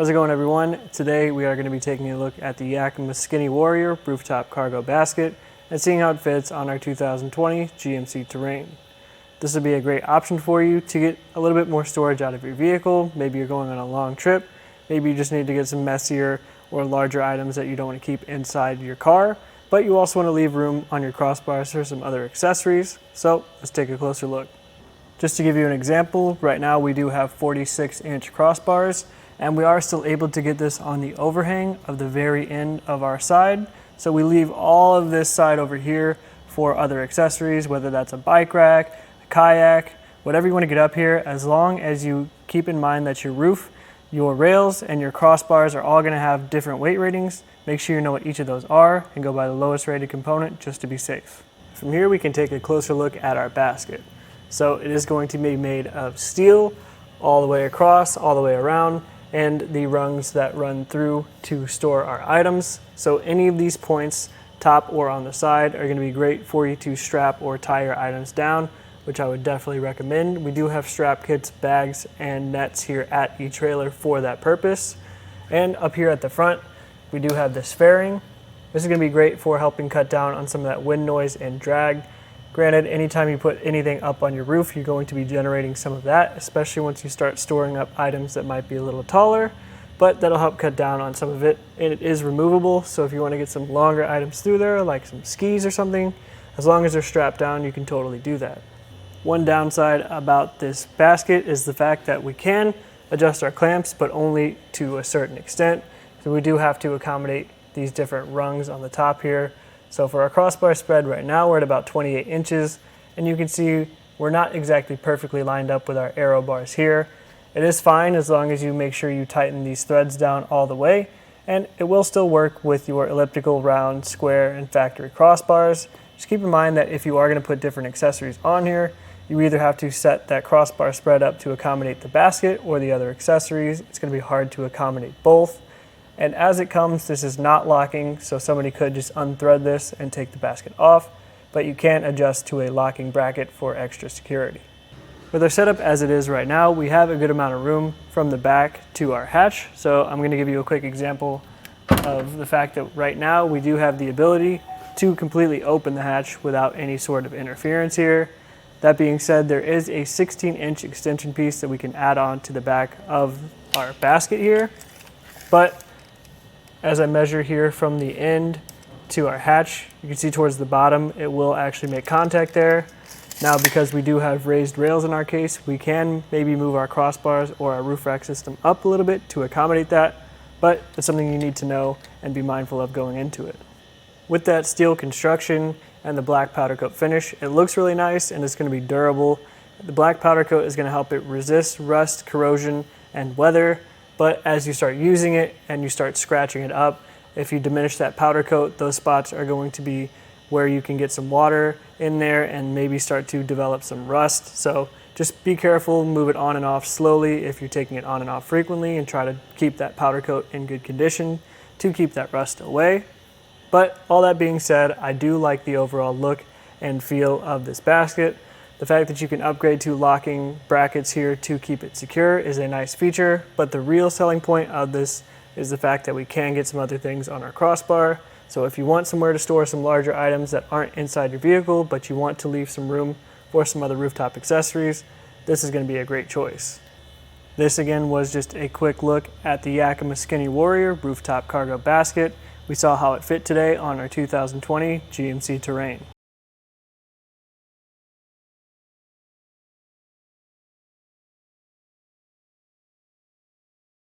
How's it going, everyone? Today we are going to be taking a look at the Yakima SkinnyWarrior Rooftop Cargo Basket and seeing how it fits on our 2020 GMC Terrain. This would be a great option for you to get a little bit more storage out of your vehicle. Maybe you're going on a long trip. Maybe you just need to get some messier or larger items that you don't want to keep inside your car, but you also want to leave room on your crossbars for some other accessories. So let's take a closer look. Just to give you an example, right now we do have 46-inch crossbars, and we are still able to get this on the overhang of the very end of our side. So we leave all of this side over here for other accessories, whether that's a bike rack, a kayak, whatever you want to get up here, as long as you keep in mind that your roof, your rails, and your crossbars are all going to have different weight ratings. Make sure you know what each of those are and go by the lowest rated component just to be safe. From here we can take a closer look at our basket. So it is going to be made of steel all the way across, all the way around, and the rungs that run through to store our items. So any of these points, top or on the side, are going to be great for you to strap or tie your items down, which I would definitely recommend. We do have strap kits, bags, and nets here at etrailer for that purpose. And up here at the front, we do have this fairing. This is going to be great for helping cut down on some of that wind noise and drag. Granted, anytime you put anything up on your roof, you're going to be generating some of that, especially once you start storing up items that might be a little taller, but that'll help cut down on some of it. And it is removable, so if you want to get some longer items through there, like some skis or something, as long as they're strapped down, you can totally do that. One downside about this basket is the fact that we can adjust our clamps, but only to a certain extent. So we do have to accommodate these different rungs on the top here. So for our crossbar spread right now, we're at about 28 inches, and you can see we're not exactly perfectly lined up with our arrow bars here. It is fine as long as you make sure you tighten these threads down all the way, and it will still work with your elliptical, round, square, and factory crossbars. Just keep in mind that if you are going to put different accessories on here, you either have to set that crossbar spread up to accommodate the basket or the other accessories. It's going to be hard to accommodate both. And as it comes, this is not locking, so somebody could just unthread this and take the basket off, but you can adjust to a locking bracket for extra security. With our setup as it is right now, we have a good amount of room from the back to our hatch. So I'm going to give you a quick example of the fact that right now we do have the ability to completely open the hatch without any sort of interference here. That being said, there is a 16-inch extension piece that we can add on to the back of our basket here, but as I measure here from the end to our hatch, you can see towards the bottom, it will actually make contact there. Now, because we do have raised rails in our case, we can maybe move our crossbars or our roof rack system up a little bit to accommodate that, but it's something you need to know and be mindful of going into it. With that steel construction and the black powder coat finish, it looks really nice and it's going to be durable. The black powder coat is going to help it resist rust, corrosion, and weather. But as you start using it and you start scratching it up, if you diminish that powder coat, those spots are going to be where you can get some water in there and maybe start to develop some rust. So just be careful, move it on and off slowly if you're taking it on and off frequently, and try to keep that powder coat in good condition to keep that rust away. But all that being said, I do like the overall look and feel of this basket. The fact that you can upgrade to locking brackets here to keep it secure is a nice feature, but the real selling point of this is the fact that we can get some other things on our crossbar. So if you want somewhere to store some larger items that aren't inside your vehicle, but you want to leave some room for some other rooftop accessories, this is going to be a great choice. This again was just a quick look at the Yakima SkinnyWarrior Rooftop Cargo Basket. We saw how it fit today on our 2020 GMC Terrain.